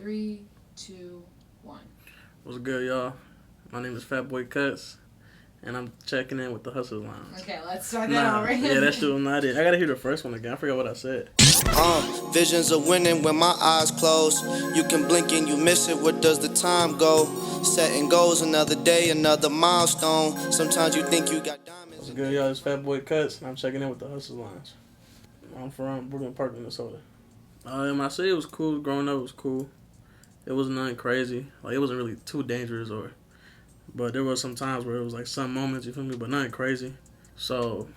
3, 2, 1. What's good, y'all? My name is Fatboy Cuts, and I'm checking in with the Hustle Lounge. Okay, let's start that over. Yeah, that shit was not it. I gotta hear the first one again. I forgot what I said. Visions of winning when my eyes close. You can blink and you miss it. Where does the time go? Setting goals, another day, another milestone. Sometimes you think you got diamonds. What's good, y'all? It's Fatboy Cuts, and I'm checking in with the Hustle Lounge. I'm from Brooklyn Park, Minnesota. In my city, it was cool. Growing up, it was cool. It was nothing crazy. Like, it wasn't really too dangerous, but there was some times where it was like some moments, you feel me, but nothing crazy. So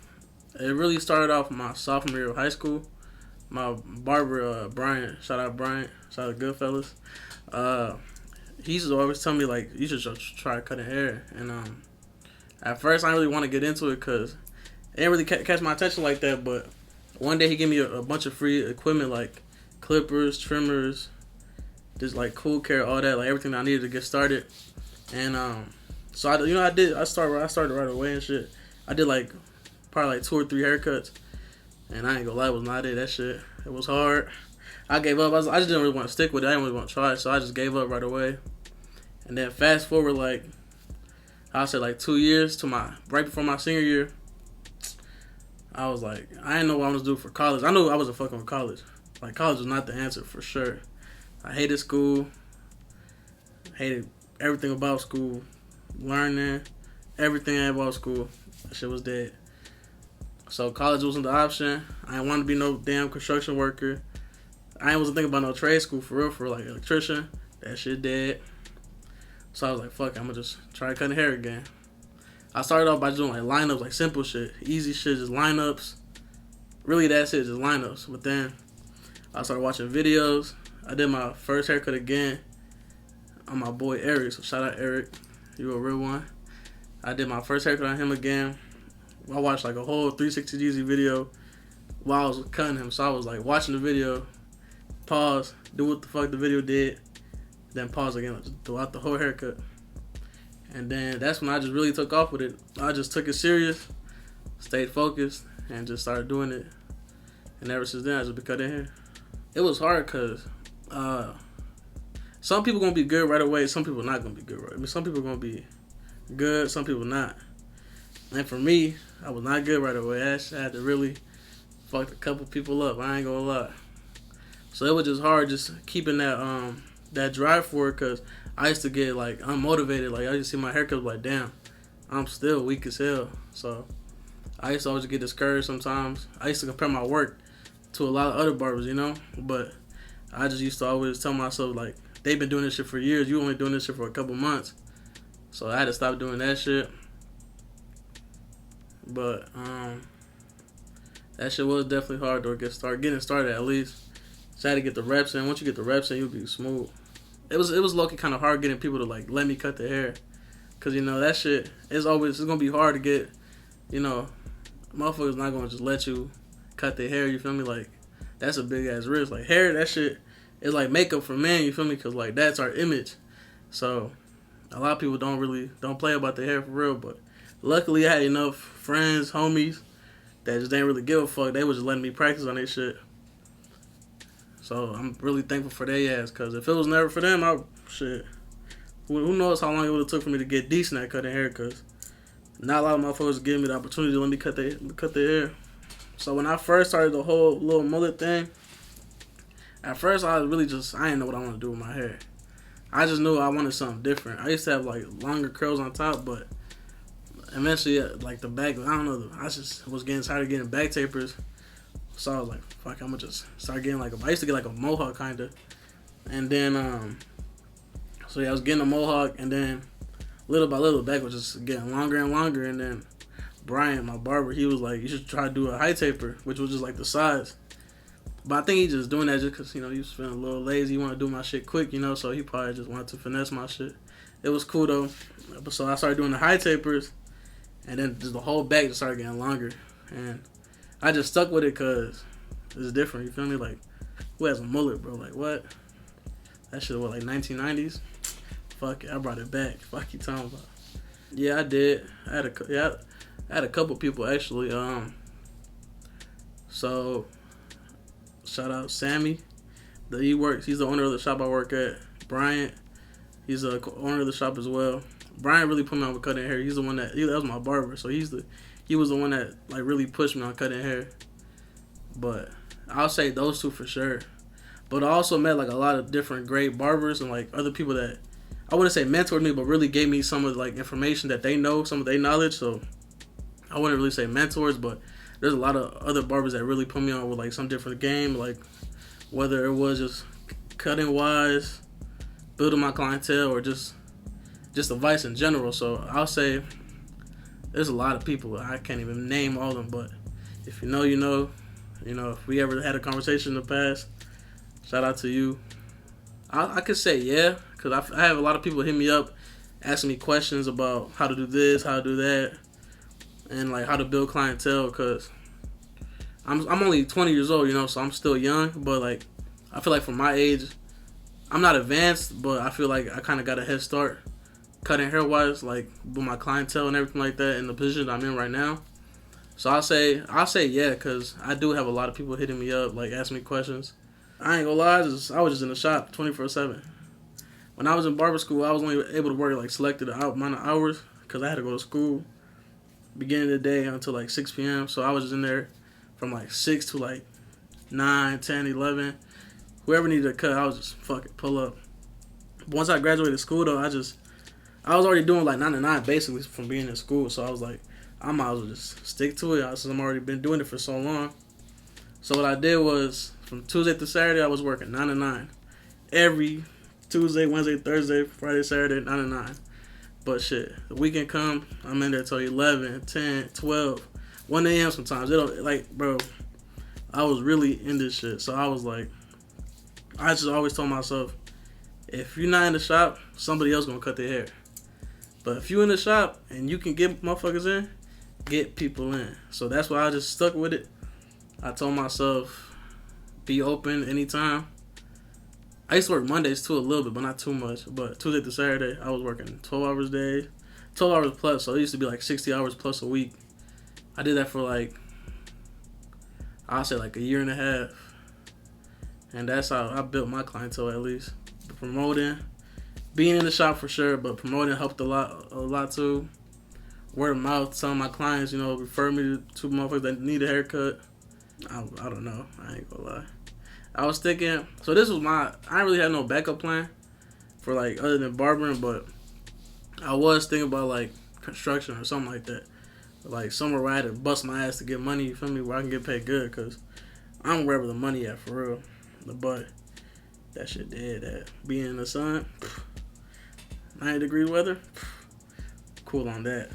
it really started off my sophomore year of high school. My barber, Bryant, shout out Goodfellas. He used to always tell me, like, you should just try cutting hair. And at first, I didn't really want to get into it because it didn't really catch my attention like that. But one day, he gave me a bunch of free equipment, like clippers, trimmers, just like cool care, all that, like everything I needed to get started. And so I started right away and shit. I did like probably like 2 or 3 haircuts, and I ain't gonna lie, it was not it. That shit, it was hard. I gave up. I just didn't really want to stick with it. I didn't really want to try it, so I just gave up right away. And then fast forward, like I said, like 2 years to right before my senior year, I was like, I didn't know what I was doing for college. I knew I wasn't fucking with college. Like, college was not the answer for sure. I hated school. Hated everything about school. Learning everything about school. That shit was dead. So college wasn't the option. I didn't want to be no damn construction worker. I wasn't thinking about no trade school for real, for like electrician. That shit dead. So I was like, fuck it, I'm gonna just try cutting hair again. I started off by doing like lineups, like simple shit. Easy shit, just lineups. Really, that's it, just lineups. But then I started watching videos. I did my first haircut again on my boy Eric. So shout out Eric. You a real one. I did my first haircut on him again. I watched like a whole 360 Jeezy video while I was cutting him. So I was like watching the video, pause, do what the fuck the video did, then pause again throughout the whole haircut. And then that's when I just really took off with it. I just took it serious, stayed focused, and just started doing it. And ever since then, I just been cutting hair. It was hard because some people gonna be good right away. Some people not gonna be good right away. I mean, some people gonna be good, some people not. And for me, I was not good right away. I had to really fuck a couple people up. I ain't gonna lie. So it was just hard just keeping that drive for it, because I used to get like unmotivated. Like I used to see my haircut like, damn, I'm still weak as hell. So I used to always get discouraged sometimes. I used to compare my work to a lot of other barbers, you know? But I just used to always tell myself, like, they've been doing this shit for years. You only doing this shit for a couple months. So I had to stop doing that shit. But that shit was definitely hard to getting started at least. So I had to get the reps in. Once you get the reps in, you'll be smooth. It was low-key kind of hard getting people to like let me cut their hair, cause you know that shit it's gonna be hard to get. You know, motherfuckers not gonna just let you cut their hair. You feel me? Like that's a big ass risk. Like hair, that shit is like makeup for men. You feel me? Cause like that's our image. So a lot of people don't play about their hair for real. But luckily I had enough friends, homies that just didn't really give a fuck. They was just letting me practice on their shit. So I'm really thankful for their ass, because if it was never for them, who knows how long it would have took for me to get decent at cutting hair, because not a lot of motherfuckers give me the opportunity to let me cut their hair. So when I first started the whole little mullet thing, at first I didn't know what I wanted to do with my hair. I just knew I wanted something different. I used to have like longer curls on top, but eventually like the back, I don't know, I just was getting tired of getting back tapers. So I was like, fuck, I'm gonna just start getting like I used to get like a mohawk kinda. And then so yeah, I was getting a mohawk, and then little by little the back was just getting longer and longer. And then Brian, my barber, he was like, you should try to do a high taper, which was just like the size. But I think he just doing that just because, you know, he was feeling a little lazy. He wanted to do my shit quick, you know, so he probably just wanted to finesse my shit. It was cool though. So I started doing the high tapers, and then just the whole back just started getting longer. And I just stuck with it because it's different, you feel me? Like, who has a mullet, bro? Like, what? That shit was like 1990s? Fuck it, I brought it back. Fuck you talking about? Yeah, I did. I had a couple people actually. So shout out Sammy, He's the owner of the shop I work at. Bryant, he's the owner of the shop as well. Brian really put me on with cutting hair. He's the one that was my barber, so he was the one that like really pushed me on cutting hair. But I'll say those two for sure. But I also met like a lot of different great barbers and like other people that I wouldn't say mentored me, but really gave me some of like information that they know, some of their knowledge. So I wouldn't really say mentors, but there's a lot of other barbers that really put me on with like some different game, like whether it was just cutting wise, building my clientele, or just advice in general. So I'll say there's a lot of people. I can't even name all of them, but if you know, you know. You know, if we ever had a conversation in the past, shout out to you. I could say yeah, because I have a lot of people hit me up asking me questions about how to do this, how to do that, and like how to build clientele, because I'm only 20 years old, you know, so I'm still young, but like I feel like for my age, I'm not advanced, but I feel like I kind of got a head start cutting hair wise, like with my clientele and everything like that in the position I'm in right now. So I'll say yeah, because I do have a lot of people hitting me up, like asking me questions. I ain't gonna lie, I was just in the shop 24/7. When I was in barber school, I was only able to work like selected amount of hours because I had to go to school beginning of the day until like 6 p.m. So I was just in there from like 6 to like 9, 10, 11. Whoever needed a cut, I was just fuck it, pull up. But once I graduated school though, I was already doing like 9 to 9 basically from being in school. So I was like, I might as well just stick to it since I'm already been doing it for so long. So what I did was from Tuesday to Saturday, I was working 9 to 9. Every Tuesday, Wednesday, Thursday, Friday, Saturday, 9 to 9. But shit, the weekend come, I'm in there till 11, 10, 12, 1 a.m. sometimes. It don't, like, bro, I was really in this shit. So I was like, I just always told myself, if you're not in the shop, somebody else gonna cut their hair. But if you in the shop and you can get motherfuckers in, get people in. So that's why I just stuck with it. I told myself, be open anytime. I used to work Mondays too a little bit, but not too much. But Tuesday to Saturday, I was working 12 hours a day, 12 hours plus. So it used to be like 60 hours plus a week. I did that for like, I'll say like a year and a half. And that's how I built my clientele at least. Promoting, being in the shop for sure, but promoting helped a lot too. Word of mouth, telling my clients, you know, refer me to motherfuckers that need a haircut. I don't know. I ain't gonna lie. I was thinking, so this was I didn't really have no backup plan for like other than barbering, but I was thinking about like construction or something like that. Like somewhere where I had to bust my ass to get money, you feel me, where I can get paid good, because I'm wherever the money at for real. But that shit dead. That being in the sun, 90-degree weather, cool on that.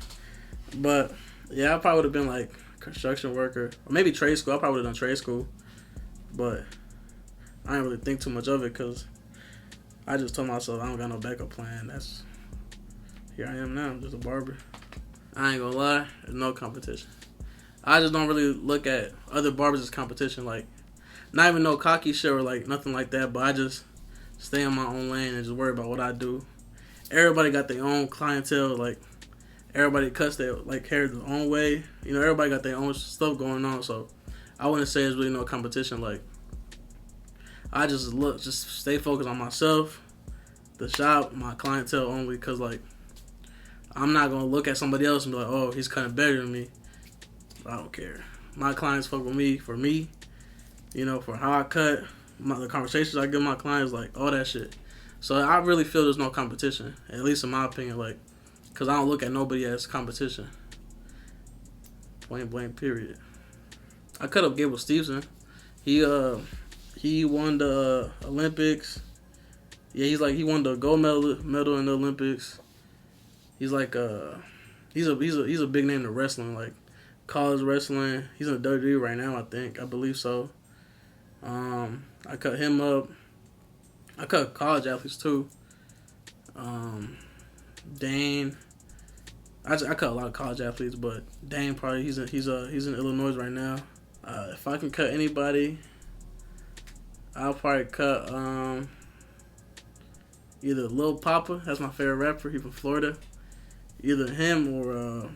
But yeah, I probably would have been like construction worker or maybe trade school. I probably would have done trade school, but I didn't really think too much of it because I just told myself I don't got no backup plan. That's here I am now. I'm just a barber. I ain't gonna lie, there's no competition. I just don't really look at other barbers as competition. Like, not even no cocky shit or like nothing like that. But I just stay in my own lane and just worry about what I do. Everybody got their own clientele. Like, everybody cuts their like hair their own way. You know, everybody got their own stuff going on. So I wouldn't say there's really no competition. Like, I just stay focused on myself, the shop, my clientele only. Cause like, I'm not gonna look at somebody else and be like, oh, he's cutting better than me. I don't care. My clients fuck with me for me. You know, for how I cut, the conversations I give my clients, like all that shit. So I really feel there's no competition, at least in my opinion. Like, cause I don't look at nobody as competition. Point blank, period. I cut up Gable Stevenson. He won the Olympics. Yeah, he won the gold medal in the Olympics. He's like he's a big name in wrestling, like college wrestling. He's in the WWE right now, I believe so. I cut him up. I cut college athletes too. Dane. I cut a lot of college athletes, but Dane probably he's in Illinois right now. If I can cut anybody, I'll probably cut either Lil Papa. That's my favorite rapper. He's from Florida. Either him or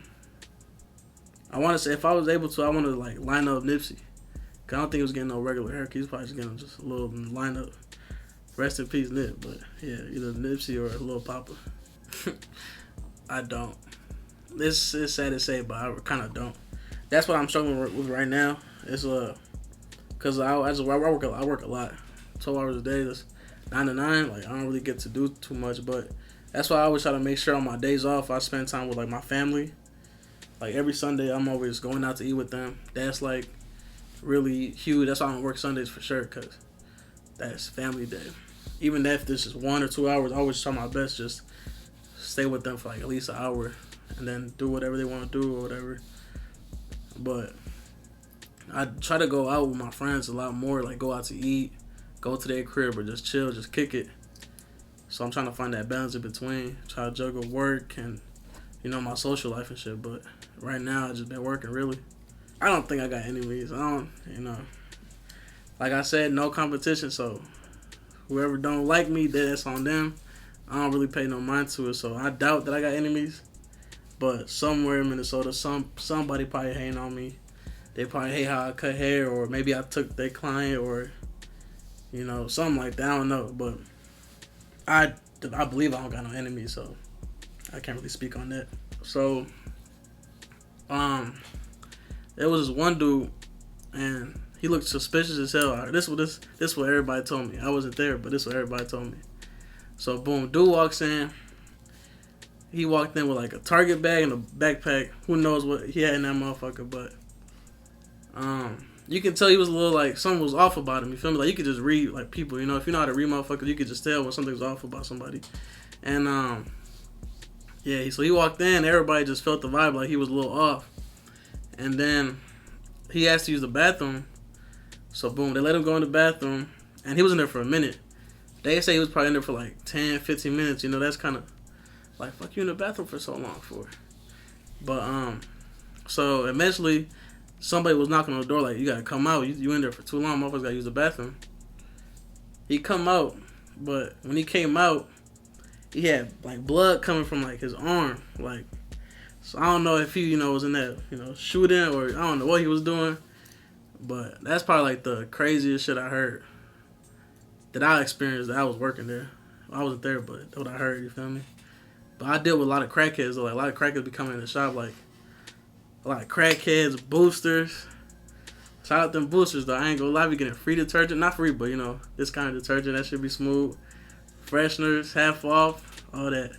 I want to say if I was able to, I want to like line up Nipsey. Cause I don't think he was getting no regular hair. He's probably just getting just a little line up. Rest in peace, Nip. But yeah, either Nipsey or Lil Papa. I don't. It's sad to say, but I kind of don't. That's what I'm struggling with right now. It's cause I work a lot, 12 hours a day. That's 9 to 9. Like I don't really get to do too much, but that's why I always try to make sure on my days off I spend time with like my family. Like every Sunday, I'm always going out to eat with them. That's like really huge. That's why I don't work Sundays for sure, cause that's family day. Even if this is 1 or 2 hours, I always try my best just stay with them for like at least an hour, and then do whatever they want to do or whatever. But I try to go out with my friends a lot more, like go out to eat, go to their crib, or just chill, just kick it. So I'm trying to find that balance in between, try to juggle work and, you know, my social life and shit. But right now, I just been working, really. I don't think I got enemies. I don't, you know, like I said, no competition. So whoever don't like me, that's on them. I don't really pay no mind to it. So I doubt that I got enemies. But somewhere in Minnesota, somebody probably hating on me. They probably hate how I cut hair, or maybe I took their client, or, you know, something like that. I don't know. But I believe I don't got no enemies, so I can't really speak on that. So, there was this one dude, and he looked suspicious as hell. This what everybody told me. I wasn't there, but this is what everybody told me. So, boom, dude walks in. He walked in with like a Target bag and a backpack. Who knows what he had in that motherfucker, but you can tell he was a little like something was off about him. You feel me? Like you could just read like people, you know, if you know how to read motherfuckers, you could just tell when something's off about somebody. And yeah, so he walked in, everybody just felt the vibe like he was a little off. And then he asked to use the bathroom. So boom, they let him go in the bathroom, and he was in there for a minute. They say he was probably in there for like 10, 15 minutes. You know, that's kind of like, fuck you in the bathroom for so long for. But so eventually somebody was knocking on the door like, you gotta come out. You in there for too long, motherfuckers gotta use the bathroom. He come out, but when he came out, he had like blood coming from like his arm, like. So I don't know if he, you know, was in that, you know, shooting, or I don't know what he was doing, but that's probably like the craziest shit I heard that I experienced. That I was working there. I wasn't there, but that's what I heard. You feel me? But I deal with a lot of crackheads. Though. Like a lot of crackheads be coming in the shop, like a lot of crackheads, boosters. Shout out them boosters though. I ain't gonna lie, be getting free detergent, not free, but you know, this kind of detergent that should be smooth. Fresheners, half off, all that.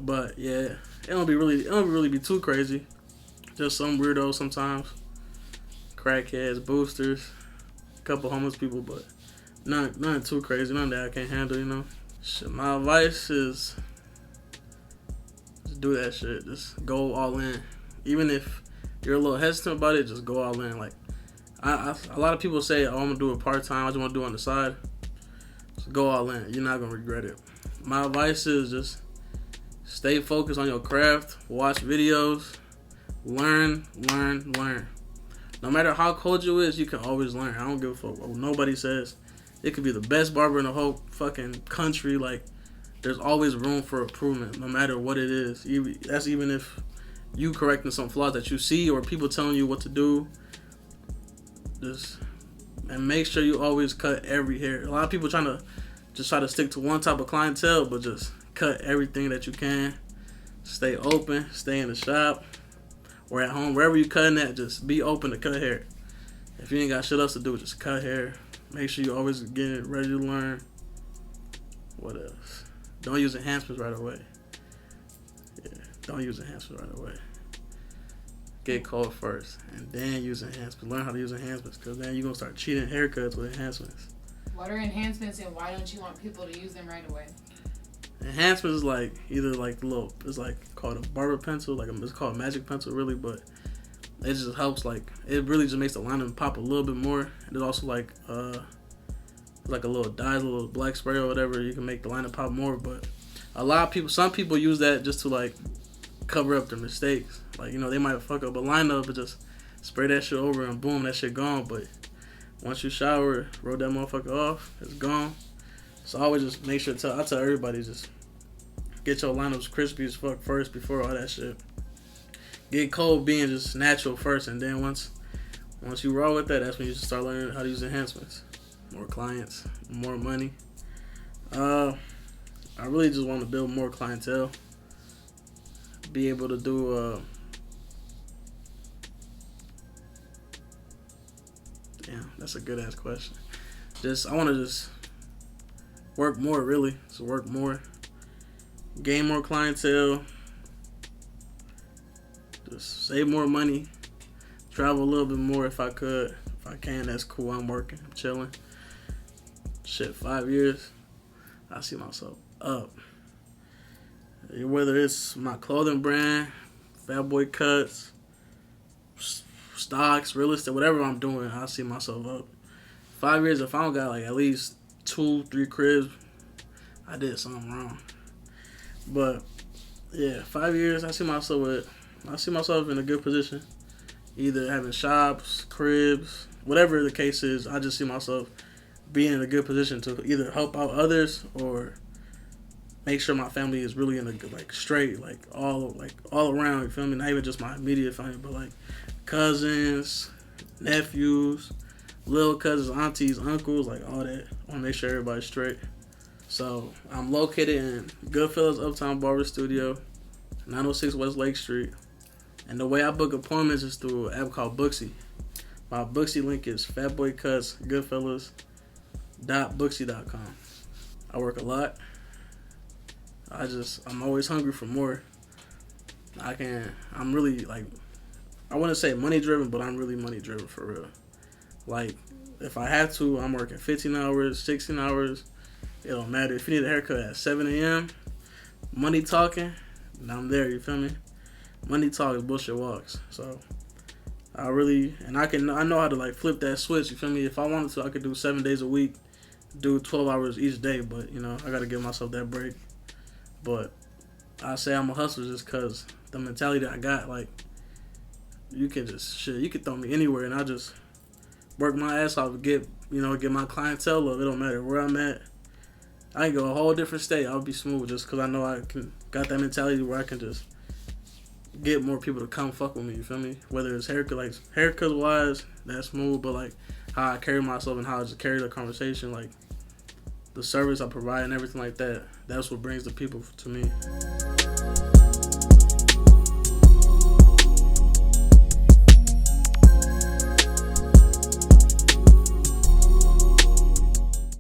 But yeah. It don't really be too crazy. Just some weirdos sometimes. Crackheads, boosters, a couple homeless people, but nothing too crazy. Nothing that I can't handle, you know. Shit, my advice is just do that shit. Just go all in. Even if you're a little hesitant about it, just go all in. Like a lot of people say, oh, I'm gonna do it part-time. I just want to do it on the side. Just go all in. You're not gonna regret it. My advice is just stay focused on your craft, watch videos, learn. No matter how cold you is, you can always learn. I don't give a fuck what nobody says. It could be the best barber in the whole fucking country. Like, there's always room for improvement, no matter what it is. That's even if you correcting some flaws that you see, or people telling you what to do. And make sure you always cut every hair. A lot of people try to stick to one type of clientele, but just cut everything that you can. Stay open. Stay in the shop or at home. Wherever you cutting at, just be open to cut hair. If you ain't got shit else to do, just cut hair. Make sure you always get ready to learn. What else? Don't use enhancements right away. Yeah, don't use enhancements right away. Get cold first, and then use enhancements. Learn how to use enhancements, because then you're going to start cheating haircuts with enhancements. What are enhancements, and why don't you want people to use them right away? Enhancements is like either like it's like called a barber pencil, like it's called a magic pencil really, but it just helps, like it really just makes the lining pop a little bit more. And there's also like a little dye, a little black spray or whatever, you can make the lining pop more. But some people use that just to like cover up their mistakes. Like, you know, they might fuck up a lineup, but just spray that shit over and boom, that shit gone. But once you shower, roll that motherfucker off, it's gone. So I always just make sure I tell everybody, just get your lineups crispy as fuck first before all that shit. Get cold being just natural first, and then once you roll with that, that's when you just start learning how to use enhancements. more clients, more money. I really just want to build more clientele. Be able to do that's a good ass question. I want to just work more, really. So work more, gain more clientele, just save more money, travel a little bit more if I could. If I can, that's cool. I'm working, I'm chilling. Shit, 5 years, I see myself up. Whether it's my clothing brand, Fatboy Cuts, stocks, real estate, whatever I'm doing, I see myself up. 5 years, if I don't got like at least 2-3 cribs, I did something wrong. But yeah, 5 years, I see myself in a good position. Either having shops, cribs, whatever the case is, I just see myself being in a good position to either help out others or make sure my family is really in a good, straight, all around, you feel me? Not even just my immediate family, but like cousins, nephews, little cousins, aunties, uncles, like all that. I want to make sure everybody's straight. So I'm located in Goodfellas Uptown Barber Studio, 906 West Lake Street. And the way I book appointments is through an app called Booksy. My Booksy link is Fatboy Cuts Goodfellas.booksy.com. I work a lot. I'm always hungry for more. I'm really I wouldn't say money driven, but I'm really money driven for real. Like, if I have to, I'm working 15 hours, 16 hours. It don't matter. If you need a haircut at 7 a.m., money talking, and I'm there, you feel me? Money talks, bullshit walks. So, I know how to flip that switch, you feel me? If I wanted to, I could do 7 days a week, do 12 hours each day, but, I gotta give myself that break. But I say I'm a hustler just because the mentality that I got, you can throw me anywhere and I just work my ass off to get my clientele up. It don't matter where I'm at. I can go a whole different state. I'll be smooth just because I know got that mentality where I can just get more people to come fuck with me, you feel me? Whether it's haircut wise, that's smooth, but how I carry myself and how I just carry the conversation, the service I provide and everything like that, that's what brings the people to me.